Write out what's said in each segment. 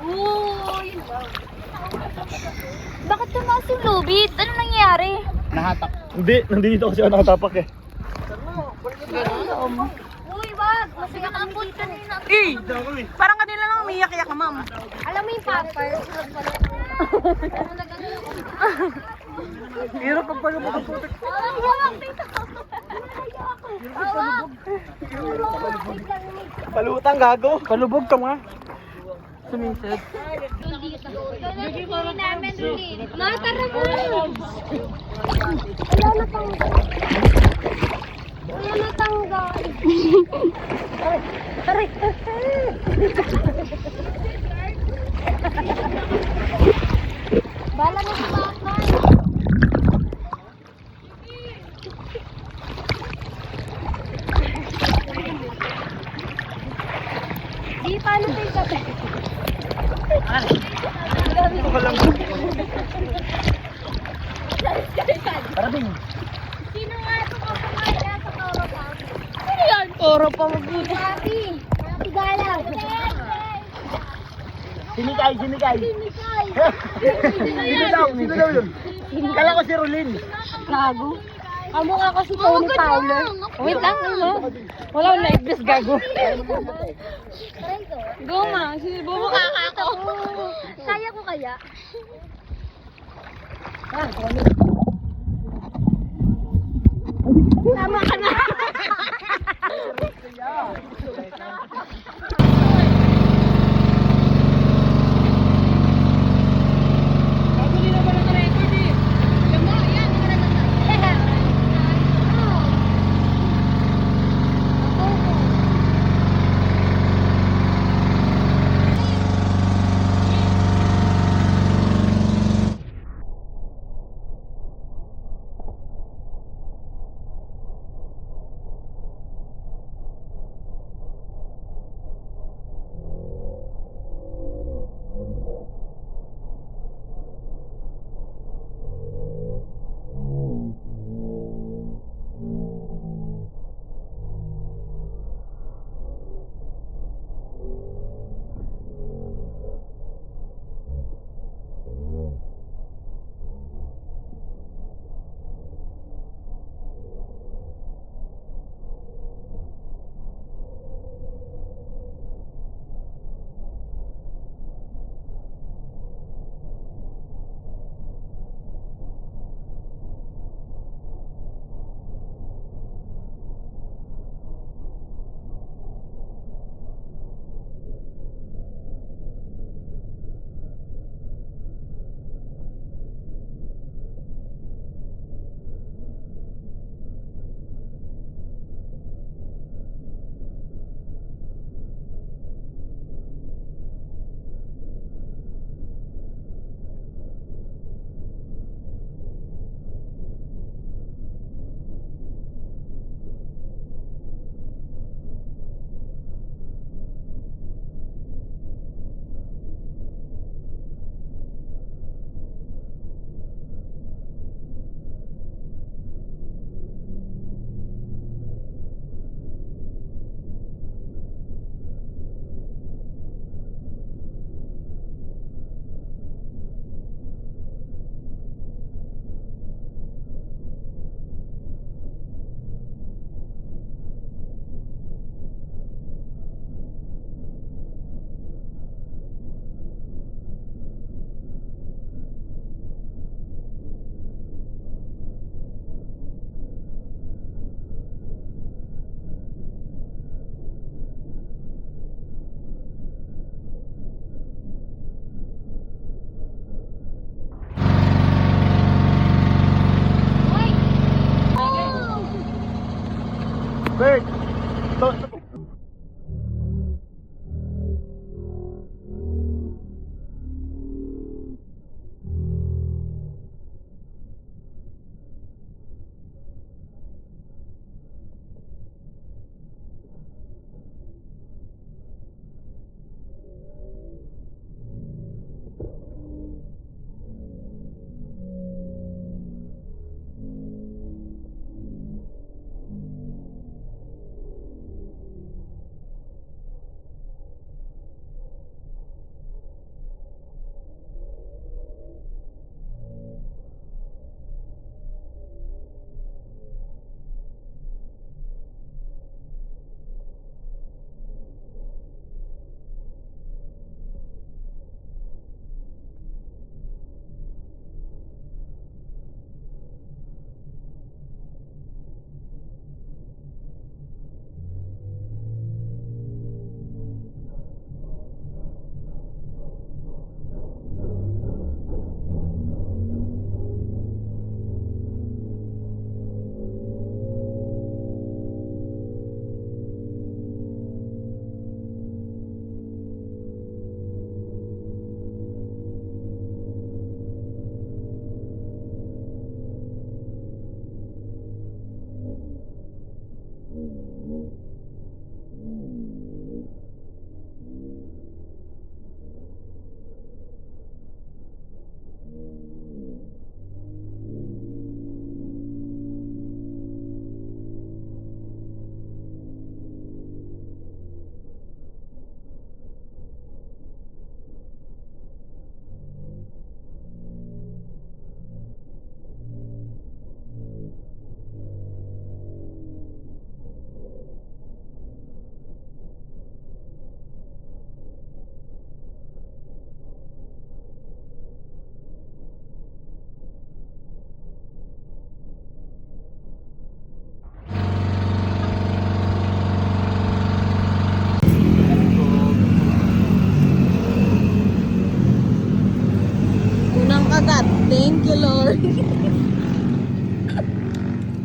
Uy! Bakit tumaas yung lubid? Ano nangyari? Nahatak. Hindi, nandito kasi ako nakatapak eh. Uy, wag! Masaya kang food kanina. Parang kanila lang umiyak-iyak, ma'am. Alam mo yung pampers? Hirap pag palubog ang putik. Palutang gago. Palubog ka mga. Sumisid. Hindi namin ulit. Matara mo! Wala na tanggal. Aray! Bala na sa bakal. Di, paano tayo gabi? Ito ka lang. Parating. Sino nga ito kapamaya sa Toro Park? Ano yan? Toro pa mabuti. Happy! Happy Galang! Sinikay, sinikay. Sinikay! Sino daw yun? Kala ko si Rolin. Gago. Kamukha ko si Tony Fowler. Wait lang, ano? Wala akong na-ibis, gago. Go, ma. Bumukha ka ako. Kaya ko kaya? Tama ka na.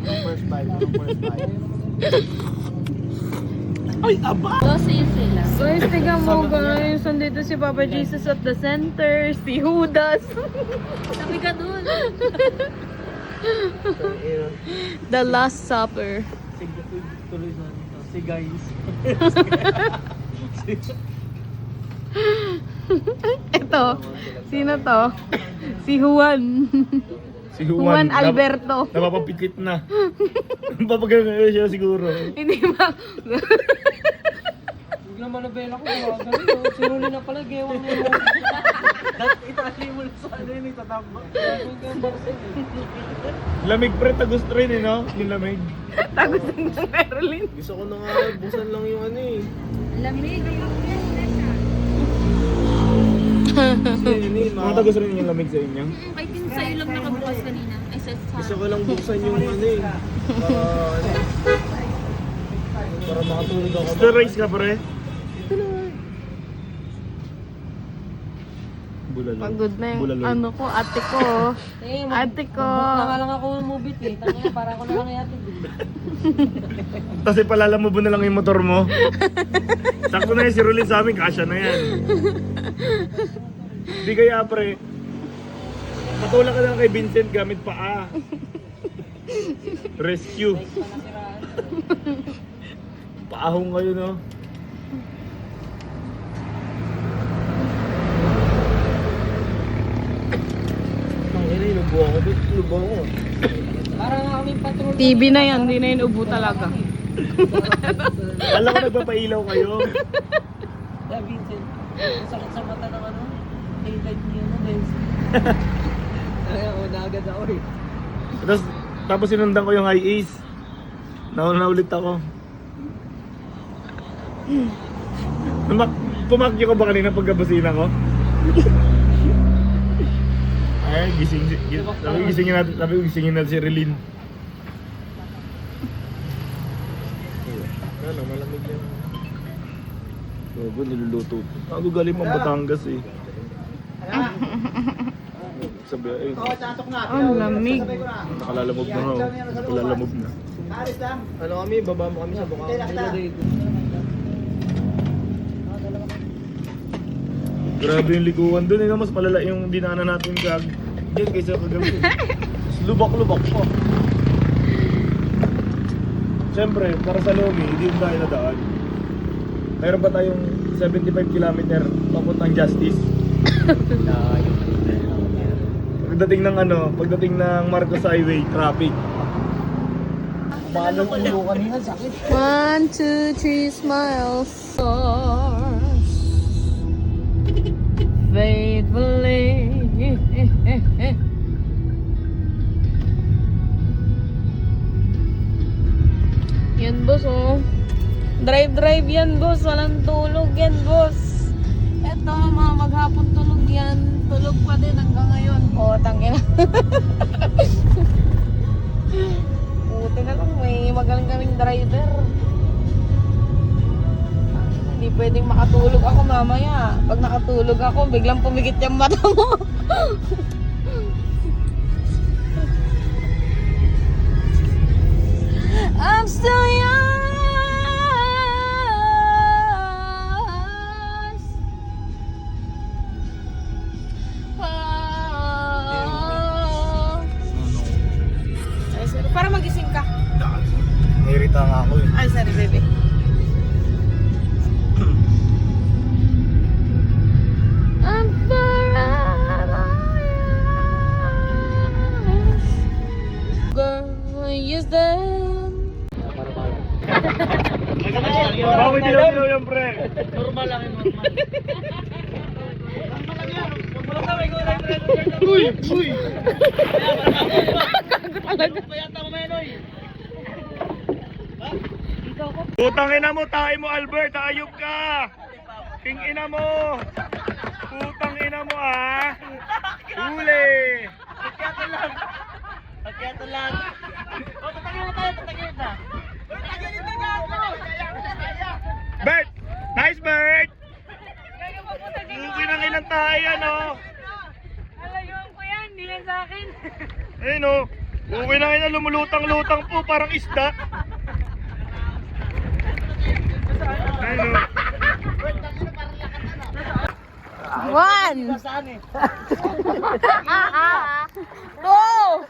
First bite. First bite. Guys, tingnan mo guys. Nandito si Papa Jesus at the center. Si Judas. Sabi ka dun. The Last Supper. Si guys. Ito. Sino to? Si Juan. Si Juan Alberto. Napapapikit na. Papagano siya siguro. Hindi ba? Biglang manabela ko, gawagano. Si Ruli na pala, gewang mo. Itali mo sa ano yun, itatamba. Lamig pre, tagus rin eh, no? Yung lamig. Tagusin ng Marilyn. Gusto ko na nga, busan lang yung ano eh. Lamig. Mga tagus rin yung lamig sa inyo. Ay, tin sa'yo lang nakabukas kanina. Ay, sa Gusto ko lang buksan yung ano eh. Para makatulog ako. Stir rice ka pre? Bulalo. Pagod na yung Bulalo. ano ko, ate ko. Ate ko. Naka lang ako ng movie eh. Tangina, para ako na lang yatid. Tapos ipalala mo ba na lang yung motor mo? Sakto na yan si Rolin sa amin, kasya na yan. Di kaya pre, patulak ka lang kay Vincent gamit paa. Rescue. Paahong kayo no. Tangina, inubo ako. Ba't inubo ako? Para nga kaming patrol. TV na yan, hindi na yun ubo talaga. Alam ko nagpapailaw kayo. Vincent, ang sakit sa mata ng ano, daylight niya na, lens. Ay, ako na agad ako eh. Tapos sinundan ko yung high ace. Nauna ulit ako. Pumakyo ko ba kanina pagkabusina ko? Ay, gisingin natin si Relin. Ano, malamig yan. Bago, niluluto. Ako galing pang Batangas eh. Sabi ay, Ang lamig. nakalalamog na nga oh. Nakalalamog na. Ano kami, baba mo kami sa bukang. Grabe yung liguan dun eh, no? Mas malala yung dinaanan natin kag diyan kaysa kagabi. Lubak-lubak pa. Siyempre, para sa Lomi, hindi yung tayo nadaan. Mayroon pa tayong 75 km papuntang Justice. Pagdating ng Marcos Highway, traffic. Balong ulo kanina, sakit. 1, 2, 3 smiles. Faithfully. Yan boss oh. Drive yan boss. Walang tulog yan boss. Eto mga maghapon tulog yan. Tulog pa din hanggang ngayon. Oh, tangina. Buti na lang may magaling kaming driver. Hindi pwedeng makatulog ako mamaya. Pag nakatulog ako, biglang pumikit yung mata mo. I'm still yours. Ay, sorry. Para magising ka. Nairita nga ako eh. Ay, sorry baby. I'm forever yours. Girl, yes then. Bawi dilaw yung pre. Normal lang yun, normal. Uy! Uy! Putang ina mo, tayo mo Albert, ayop ka! King ina mo! Putang ina mo ha! Huli! Pagkyato lang. Pagkyato lang. O, tatagyan na tayo, tatagyan na. Bert! Nice Bert! Kinang ilang tayo ano? Alayuan ko yan, hindi yan sa akin. Ayun o. Uwi na kayo na lumulutang-lutang po, parang isda. Ayun o. One! Saan eh? Two!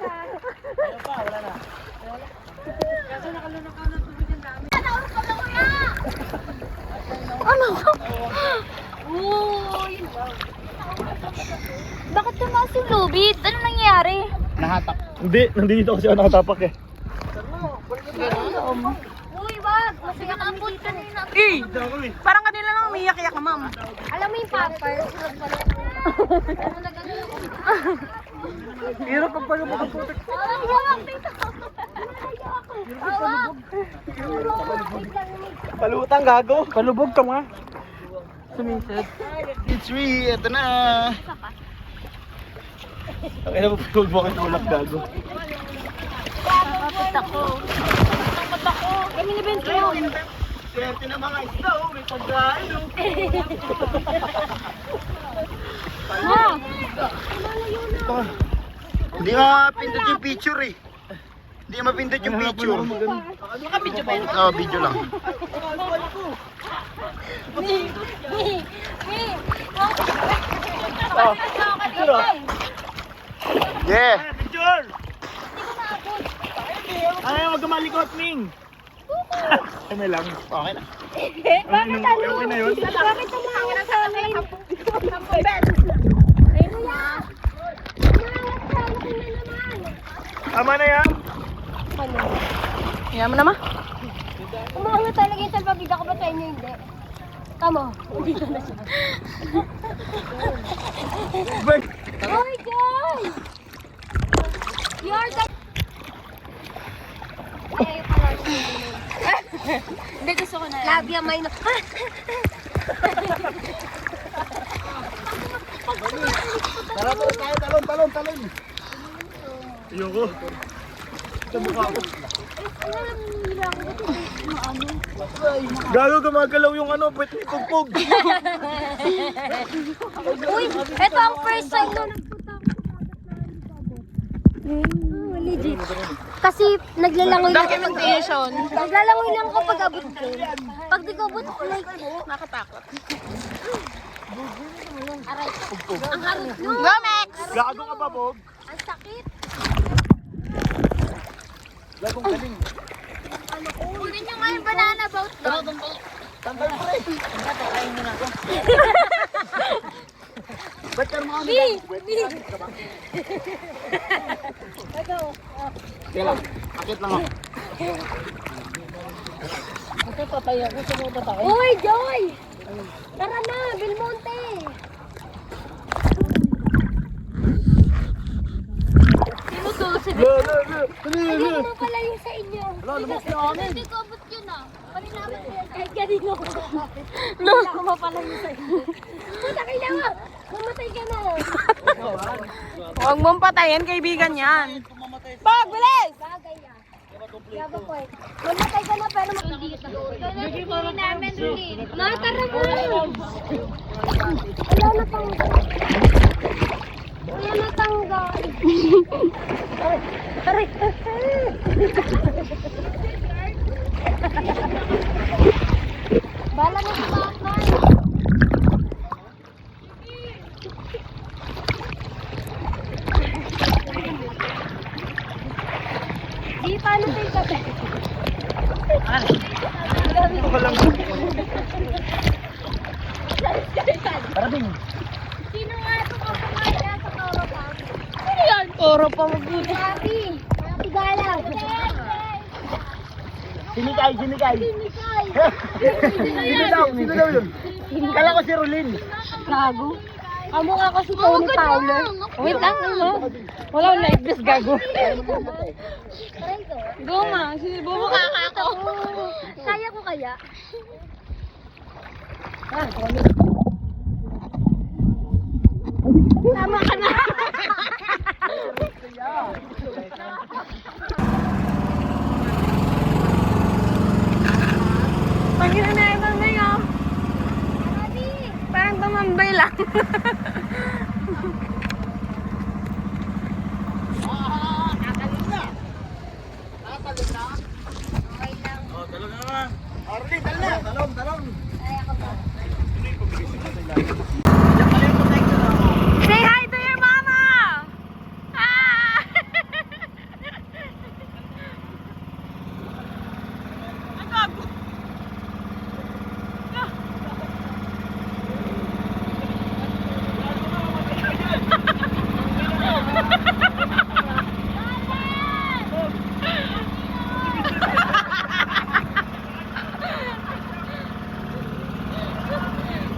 Ano? Uy! Bakit tumaas yung lubid? Ano nangyayari? Hindi, nandito kasi ako nakatapak eh. Uy, wag! Masaya kami kanina. Eh! Parang kanila lang umiyak-iyak, ma'am. Alam mo yung pampers? Hirap pag palubog ang putik. Palutang gago. Palubog ka mga. Sumisid. It's me, eto na. Ang ina mo, pagod mo kayo tulak gago. Takot ako. Takot ako. Kami ni Ben ko. Swerte na mga isda oh, may pagkain oh. Hindi mapindot yung picture eh. Hindi mapindot yung picture. Nakabidyo ba yun? Oo, video lang. Yeah. Picture! Ay, wag ka malikot, Ming! Ay, may lang. Okay na. Bakit okay na yun? Bakit tumawag sa amin? Tama na yan? Yaman naman. Umaangat talaga yung salpabida ko ba sa inyo hindi? Tama. Dito na siya. Hoy, guys! You're the... Ay, pala. Hindi, gusto ko na yan. Labia may na... Tara po tayo, talon. Ayoko. Sa mukha ko. Gago, gumagalaw yung ano, pwet ni Pugpug. Uy, ito ang first time na nagpunta ako. Legit. Kasi naglalangoy lang ako. Documentation. Naglalangoy lang ako pag abot ko. Pag di ko abot, like, Nakatakot. aray. Ang harot no. Gomex! Gago ka ba, Bog? Ang sakit. Gagong galing. Kunin nyo nga yung banana boat doon. Ba't ka naman B! Kaya lang, akit lang ako. Patay ako sa mga tatay. Uy, Joy! Tara na, Belmonte! Sinusunod si Hindi ko mapalayo sa inyo. Hindi ko abot yun ah. Paninabot ko yan. Kahit kanino ko. Hindi ako mapalayo sa inyo. Puta kailangan. Mamatay ka na. Huwag mong patayin, kaibigan yan. Pag, bilis! Bagay ah. Yaba ko eh. Mamatay ka na pero magigit na. Hindi namin ulit. Tara mo. Wala na pang... Wala na tanggal. Aray. Bala na si Batman. Di, paano tayo kape? Ito ka lang. Sino nga ito kapamaya sa Kaurapang? Ano yan? Toro pa mabuti. Happy! Happy galang! Sinikay. Sinikay! Sino daw yun? Kala ko si Rolin. Gago. Kamukha ko si Tony Fowler. Wait lang, ano? Wala akong like this, gago. Try ko. Go nga, bumukha ka ako. Kaya ko kaya? Tama ka na. Pangina na ibang ngayon. Happy! Parang tumambay lang. Arlene, dali na. Talong. Ay, ako ba? Yan pala yung protection ako. Say hi to your mama! Ah! Ang gago.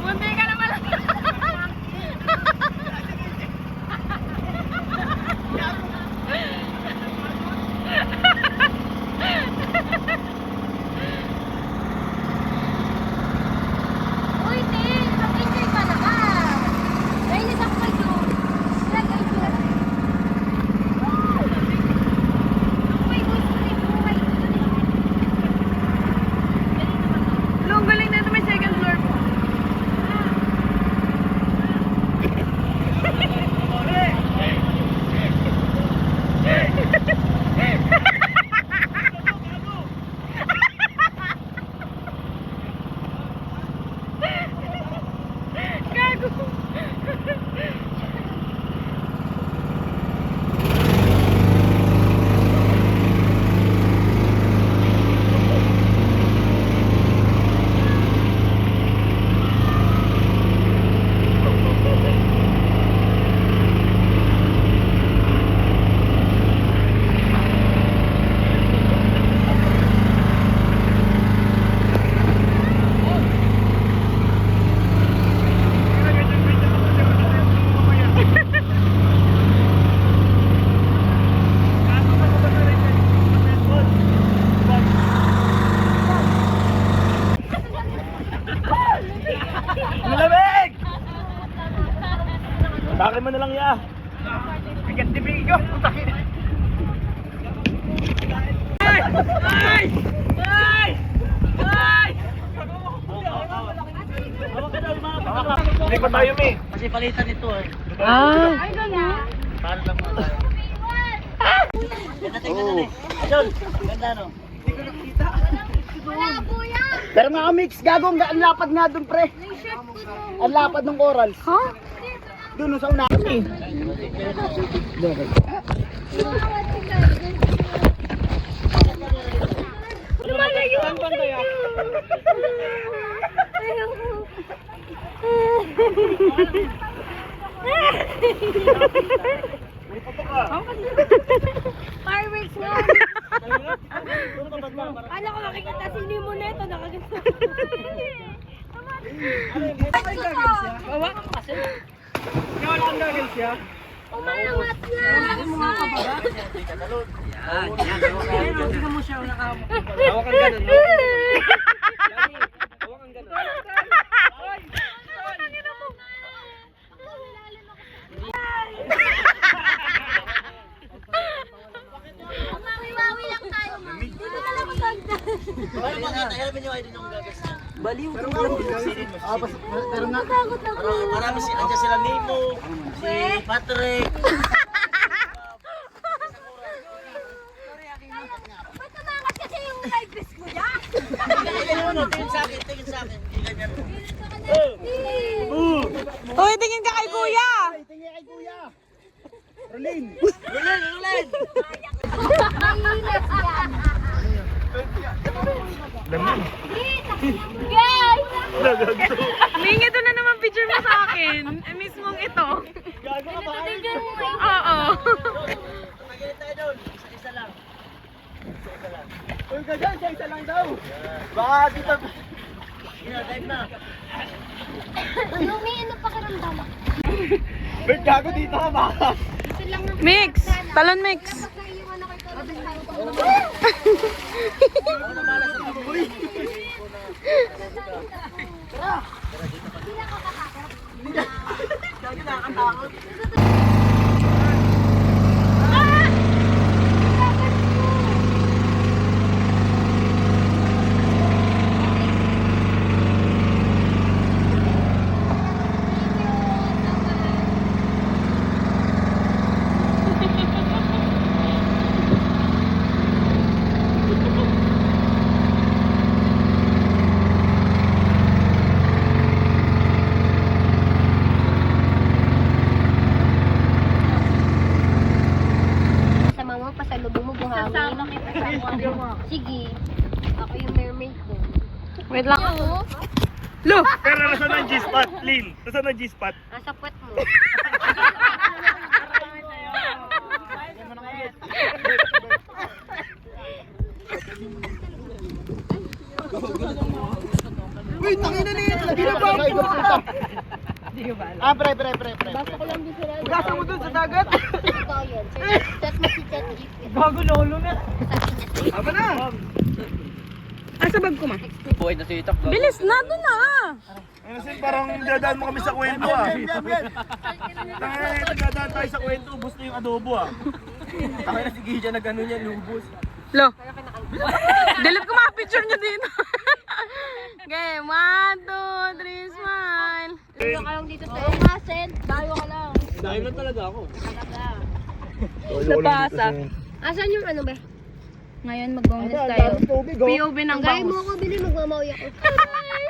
Munti ka naman. Uy, te! Mag-enjoy ka naman! Nainis ako kay Joe. Ilagay Joe. Ako may gusto rin buhay. Long galing na ito, may second floor po. Gago. Malamig! Takin mo na lang ya. Bigat tibig ko. Putakin. Ay! Ay! Ay! Ay! Hindi pa tayo, Mi. Kasi palitan ito eh. Ah. Ay, gano'n? Para lang mga tayo. Ganda tingnan eh. John, ganda no? Wala po yan! Pero nga mix, gagong ang lapad nga dun pre. May shirt po to. Ang lapad ng corals. Ha? Dun sa una. Lumalayo ang kaya. Fireworks nga. Kala ko makikita si Nemo neto nakaganda. Bawa. Umalangat na. Tingnan mo siya, hawakan ganun. Hawakan ganun. Mawiwawi lang tayo, ma'am. Hindi na lang maganda. Helpin nyo kayo din yung gagas niya. Baliw. Pero nga. Takot ako. Marami si, andyan sila Nemo, si Patrick. Ba't tumangat kasi yung live vest ko yan? Tingin sa akin, tingin sa akin. Hindi ganyan. Uy, tingin ka kay kuya. Tingin kay kuya. Arlene. Ulen! Mainit yan. Guys! Mingi doon na naman picture mo sa akin. Mismong ito. Pinatutulog mo eh. Oo. Pagkilit tayo doon. Isa lang. Uy, ganyan, siya isa lang daw. Baka dito. Dive na. Lumi, ano pakiramdam? Bert, gago dito ka baka. Ito lang ang Mix. Talon mix. Kapag naiiwan ako ito, Lo! Pero nasa ng G-spot, Lin? Nasa ng G-spot? Nasa puwet mo. Uy, tangina na yun. Lagi na ba? Pre. Gasa mo dun sa dagat. Ito yun. Set mo si Chet Jeep. Bago lolo na. Tama na. Asa bag ko ma? Buhay na si Itak. Bilis na, doon na Ano sin parang dadaan mo kami sa kwento ah. Dadaan tayo sa kwento, ubos na yung adobo ah. Ako na si Gija nag-ano niya, lubos. Lo! Delete ko mga picture niya dito. Okay, 1, 2, 3, smile. Dayo ka lang dito tayo. Masen. Dayo ka lang. Dahil lang talaga ako. Talaga. Nabasa. Asan yung ano ba? Ngayon mag-bonus tayo. POV ng Gaya mo bangus. ako, bili magmamawi ako.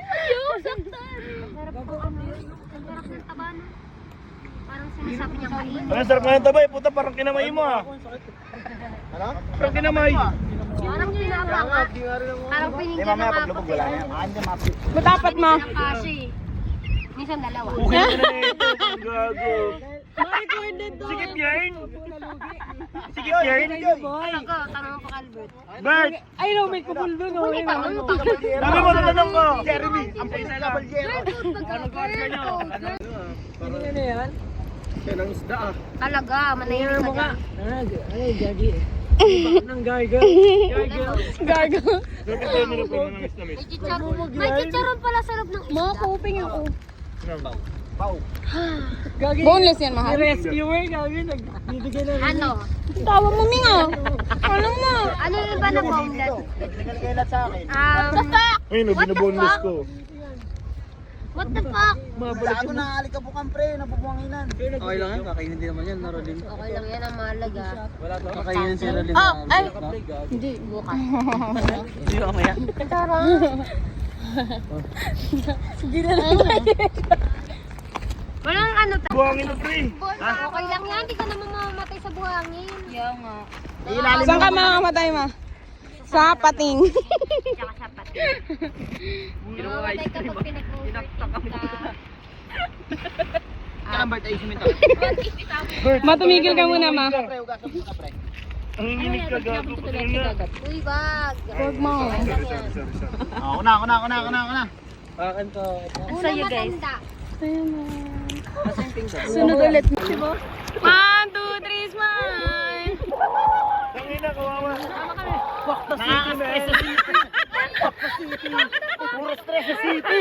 Ayaw, saktan. Sarap ko ano yun. Ang sarap ng taba no? Parang sinasabi niya kain. Ano sarap nga yung tabay, puta parang kinamay mo ah. Parang kinamay. Parang pinaba nga. Parang pininggan ng apat. Matapat mo. Ng kasi. Minsan dalawa. Okay na na ito, gago. Sikip yarn. Sikip yarn. Talaga, tanong pa Albert. Bert, Ay no, may kupul doon. Hindi pa, ano pa? sabi mo tatanong ko. Jeremy, ang pinsa na balyero. Ano yan? Yan ang isda ah. Talaga, manahimik ka dyan. Ano yung gagi eh? Bakit ng gargle? Gargle. Gago. Bakit tayo nilapay mo ng islamis? May chicharon. May chicharon pala sa loob ng isda. Mga kuping ako. Gagi. Boneless yan, mahal. Rescuer, gagi. Nagbibigay na rin. Ano? Tawa mo, Minga. Alam mo. Ano yung ba na boneless? Nagkailat sa akin. Ayun, binaboneless ko. What the fuck? Gago na alikabukan pre, nabubuhanginan. Okay lang yan, kakainin din naman yan, Rolin. Okay lang yan ang mahalaga. Kakainin si Rolin. Oh, ay. Hindi, bukas. Hindi ko mamaya. Tara. Sige na lang. Walang ano ta. Buhangin na pre. Okay lang yan, hindi ka naman mamamatay sa buhangin. Yeah nga. Saan ka mamamatay, ma? Sa pating. Tsaka sa pati. Mamamatay ka pag pinag-over ka. Number tayo siminto. Matumigil ka muna, ma. Pre, ugasan mo na pre. Ang hinginig ka gago. Pagkain nga. Uy, wag. Huwag mo. Okay lang yan. Ako na. Akan to. Unang matanda. Sunod ulit. 1, 2, 3, smile. Tangina, kawawa. Nakaka-stress sa city. Puro stress sa city.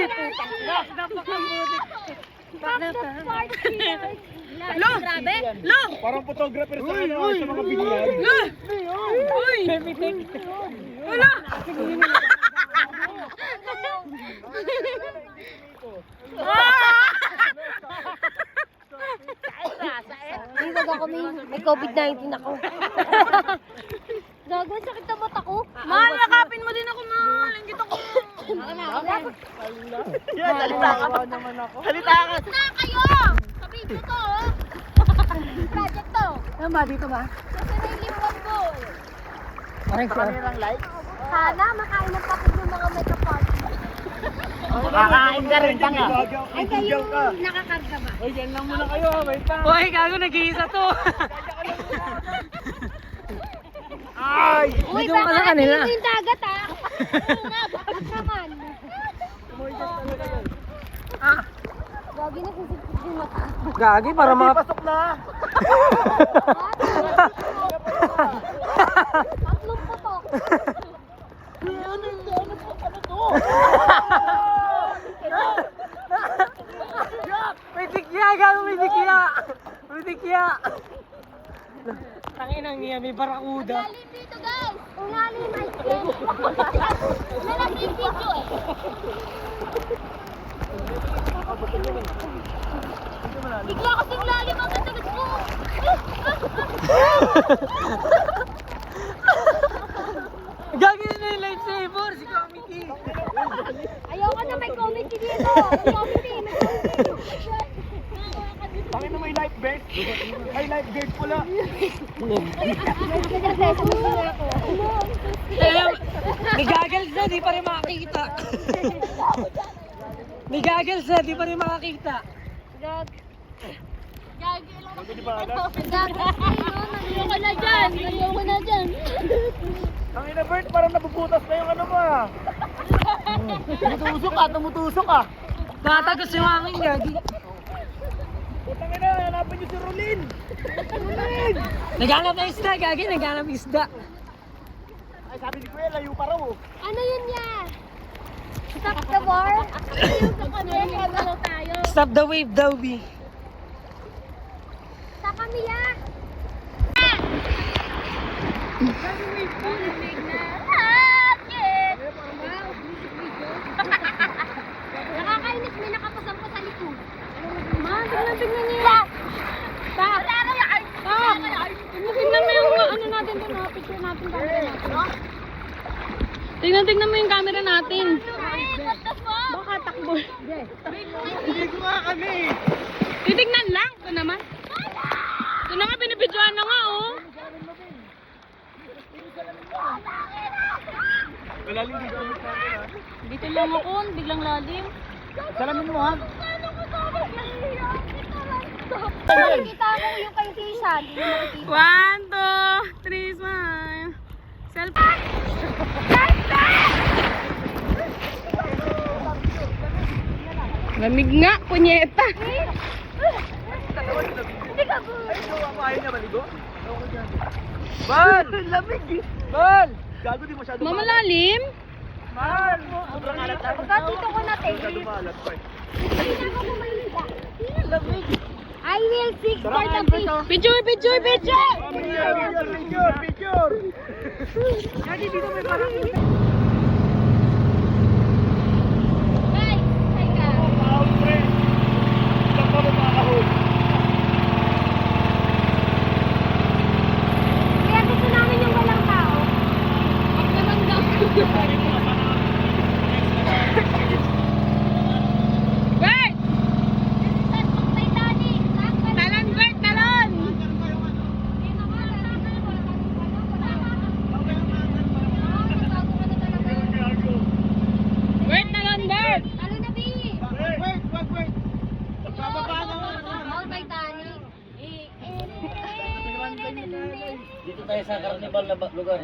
Lo! Grabe. Lo! Parang photographer sa ano, sa mga binyag. Lo! Uy! Wala! Hindi wag ako may COVID-19 ako. Gago, sakit na mata ko. Mahal, yakapin mo din ako, mahal. Langgit ako. Yan, salita ka. Salita ka. Na kayo! Sa video to, oh. Project to. Tama, dito ba? Sasariling ko. Kanilang like. Sana makain ng kapit ng mga makeup party. Makakain ka rin tanga. Ay, kayo nakakarga ba? Oy, yan lang muna kayo, wait pa. Uy, gago, nag-iisa to. Ay! Uy, Dito ka baka sa kanila. atin yung dagat, ha? Oo nga, bakit naman? Gagi na sisipsip yung mata. Gagi, para mga... Pasok na. Tatlong putok. May tikya, gago, may tikya. May tikya. Tanginang niya, may barakuda. Lalim dito, guys. Ulalim, my friend. Malaki yung video, eh. Bigla kasing lalim ang katagas mo. Gagi na yung lifesaver, si Kamiki. Ayoko na may comedy dito. May comedy, may comedy. Bakit na may life vest? Ay, life guard pula. Nagagals na, di pa rin makakita. May goggles na, di pa rin makakita. Gag. Gag. Hindi ba alam? Gag. Ayoko na dyan. Ayoko na dyan. Ang ina Bert, parang nabubutas na yung ano mo ah. Tumutusok ka. Tatagos yung hangin, gagi. Putang ina, hanapin niyo si Rolin. Naghanap ng isda, gagi. Naghanap ng isda. Ay, sabi ni Kuya, layo pa raw. Ano yun niya? Stop the war? Ayun sa kami. Ano tayo? Stop the wave, Dobby. Sa kami ya. Nakakainis, may nakapasampo sa likod. Ma, tignan niya. Tak! Tak! Tignan mo yung ano natin doon, picture natin, camera natin. Tingnan mo yung camera natin. What the fuck? Baka takbo. Hindi ko nga kami. Titignan lang. Ito naman. Ito na nga, binibidyoan na nga, oh. Malalim dito ang camera. Dito lang ako, biglang lalim. Salamin mo ha. Nakikita mo yung kay Tisha, hindi mo nakikita. 1, 2, 3, smile. Selfie. Lamig nga, punyeta. Ayaw niya maligo? Bal! Lamig! Bal! Gago di masyado Mamalalim? Mal! Sobrang alat na. Pagka dito ko natin, Masyado maalat pa eh. hindi na ako bumalita. I will fix for the fish. Picture, picture, picture! Picture! Guys, hi ka. Tawag pre. Ilang pa makakahol. Kaya gusto namin yung walang tao. Huwag naman daw. Bert! Titanic. Talon, Bert, talon! Bert, talon, Bert! Talo na, B. Wait. Bababa na. All Titanic. Dito tayo sa carnival na lugar.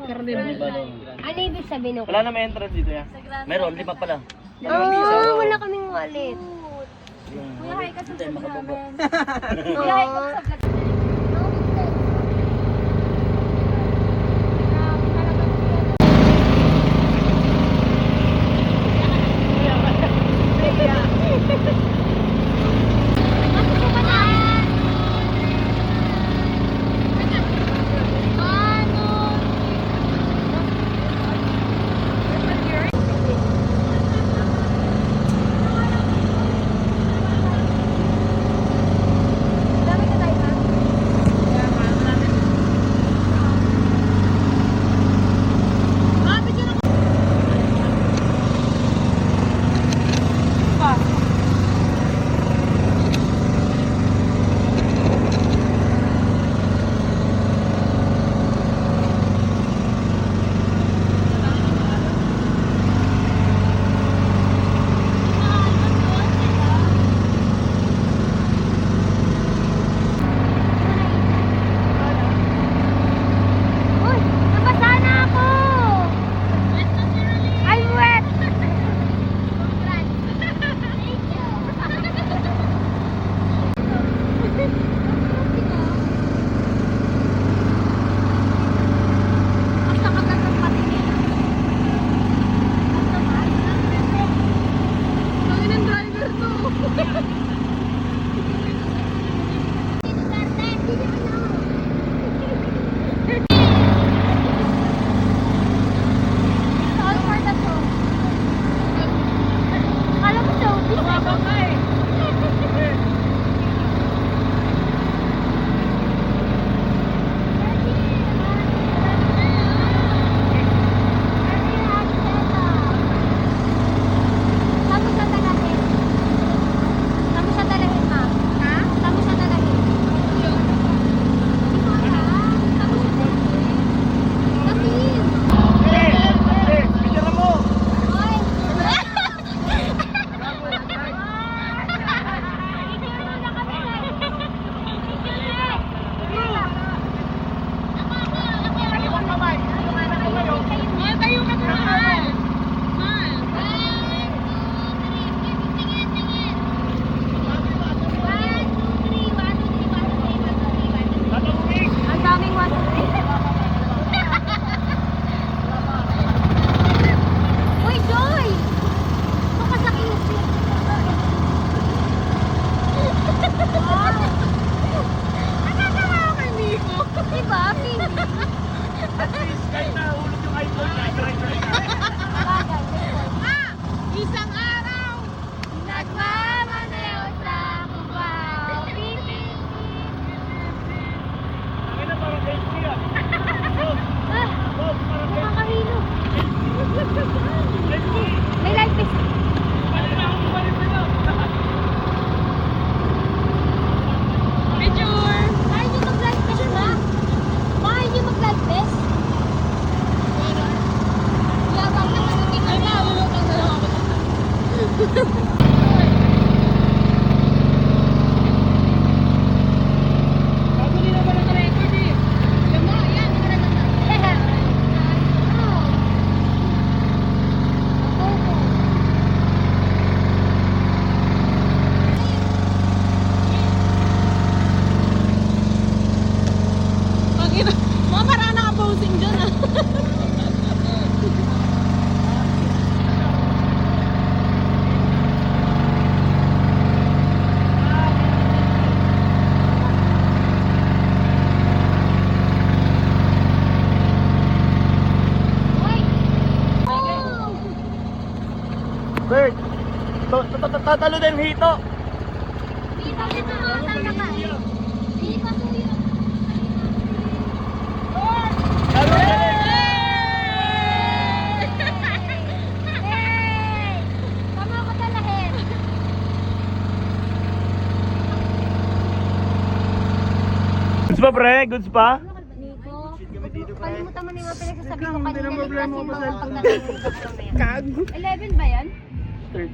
Ano ibig sabihin nung? Wala na may entrance dito ya. Meron, 5 pala. Wala kaming wallet. Kuya, hi ka sa vlog namin. Kuya, hi ka sa vlog. Dami ka tayo, ha? Bago nila ba naka-record eh. Alam mo, yan, hindi ko na Ang ina, mga parang naka-posing dyan ah. Bert, tatalo din hito. Dito, dito, tama ka. Dito, tuyo. Hey! Tama ko talahin. Goods pa pre? Goods pa? Nico, kalimutan mo na yung mga pinagsasabi ko kanina. Ligtas yung mga pagdating mo sa Kago. 11 ba yan? 30.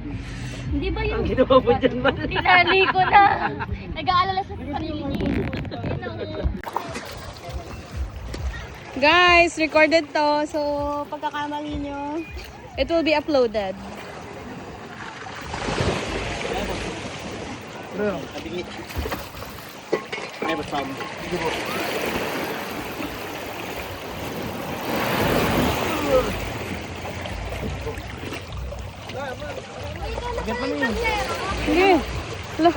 Hindi ba yun? Ang ginawa mo dyan ba? Tinali ko na. Nag-aalala sa sarili niya. Yun ang... Guys, recorded to. So, pagkakamali nyo, it will be uploaded. Bro, kabigit. Never come. Sige po. Sige. Hala.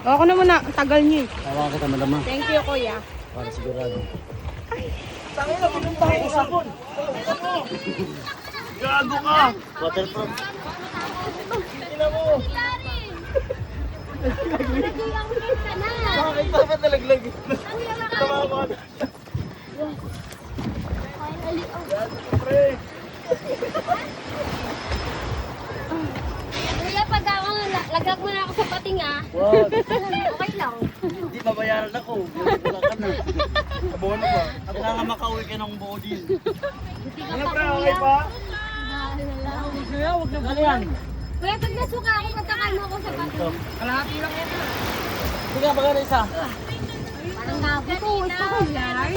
Ako na muna. Tagal nyo eh. Tawa kita madama. Thank you, kuya. Para sigurado. Gago ka! Waterproof. Nag-iangkin ka na. Bakit pa ba nalaglag? Ang yaman ka. Tama ka. Finally, oh. Pre! Kuya, pag ako, lagag mo na ako sa pating ah. Wag. Okay lang. Hindi babayaran ako. Wala ka na. Abono pa. Kailangan makauwi ka ng buo din. Buti ka Ano pa, pre, kuya. okay pa? Dahil na lang. Kaya huwag na yan. Kuya, pag nasuka ako, magkakalma ako sa pating. Kalahati lang yan. Sige, magana isa. Parang nabuto. Ito ko yan.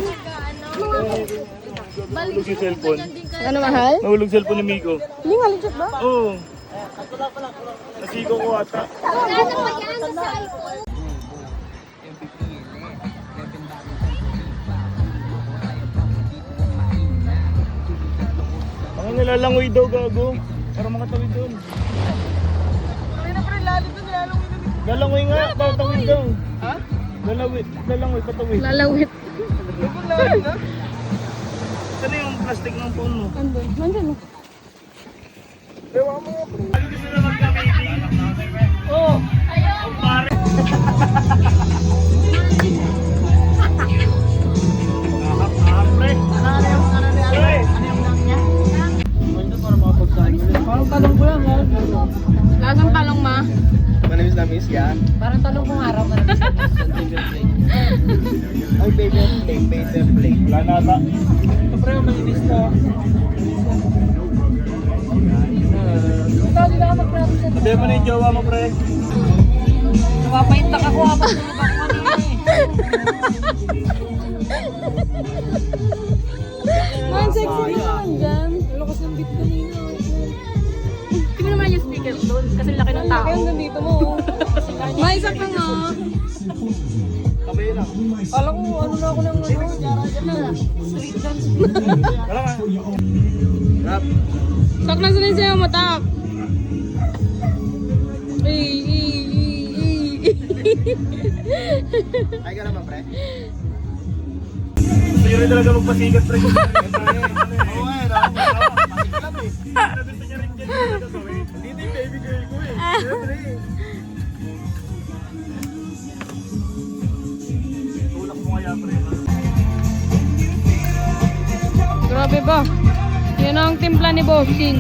Nahulog yung cellphone. Ano, mahal? Nahulog cellphone ni Miko. Hindi nga, legit ba? Oo. Nasigo ko ata. Ano pa yan sa cellphone? Ang nilalangoy daw gago. Para makatawid doon. Lalangoy nga, patawid daw. Ha? Lalangoy, patawid. Lalawit. Saan yung plastic ng phone mo? Andun. Nandun. Gusto na magka-baby? Oo. Ayaw. Pare. Pre. Pre. Parang talong ko lang ha. Lasang talong, ma. Manamis na miss yan. Parang talong kong araw. Ay, paper plate. Wala na ata. Ito pre, malinis na. Ito, hindi na ako mag-practice. Sabi mo na yung jowa mo, pre. Napapaintak ako habang tulog ako kanina eh. Man, sexy naman dyan. Lakas ng beat kanina. Hindi naman yung speaker doon kasi laki ng tao. Kaya nandito mo. May isa pa nga. Kamay lang. Alam ko, ano na ako ng street dance. Wala ka. Rap. Tak na sila sa'yo, matak. Ay ka naman, pre. Sa'yo rin talaga magpasikat, pre. Oo, eh. Pasiklap eh. Gusto niya rin dyan yung gagawin. Dito yung baby girl ko eh. Siyempre eh. Tulak mo kaya, pre. Grabe ba? Yan ang timpla ni Bossing.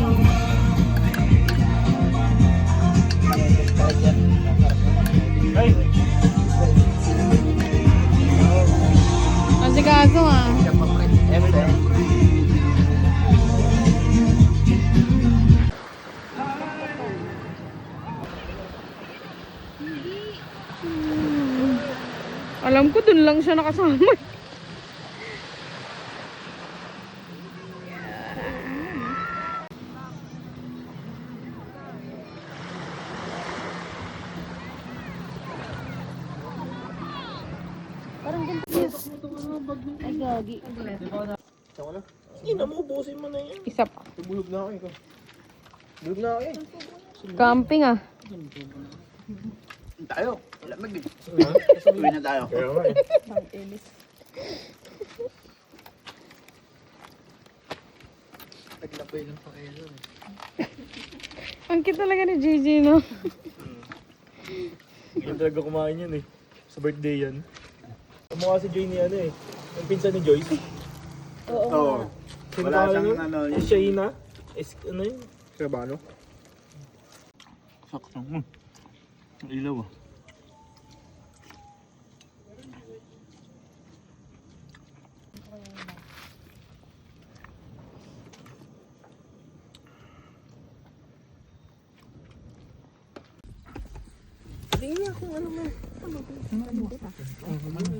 Ay! Asikaso ah. Alam ko dun lang siya nakasama. Ay, gagi. Ina mo, busin mo na yan. Isa pa. Bulog na ako eh. Bulog na ako eh. Camping ah. Tayo. Wala mag Uwi na tayo. Kaya nga eh. Naglapoy lang pa kayo. Ang cute talaga ni Gigi, no? Yan talaga kumain yan eh. Sa birthday yan. Mukha si Joy ni ano eh. Ang pinsan ni Joyce. Oo. Sino Wala pangalan siyang nun? ano. Si Shayna? Ano yun? Siya ba ano? Sakto. Ang ilaw ah.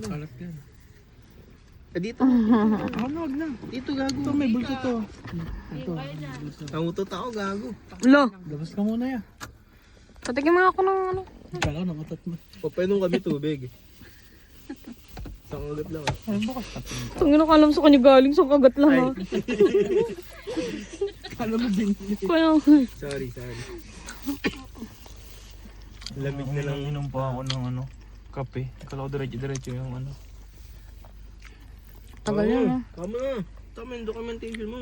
Kalat yan. Dito. Wag na. Dito gago. Ito may bulso to. Nangutot ako gago. Lo, Labas ka muna yan. patikin mo ako ng ano. Kala ko nakatat mo. Papainong kami tubig. Isang ulit lang ah. Tangin ako alam sa kanya galing sa kagat lang ha. Kala mo din. Kaya Sorry. Lamig na lang. Inom pa ako ng ano, kape. Kala ko diretso yung ano. tagal yan ha. Tama na. Tama yung documentation mo.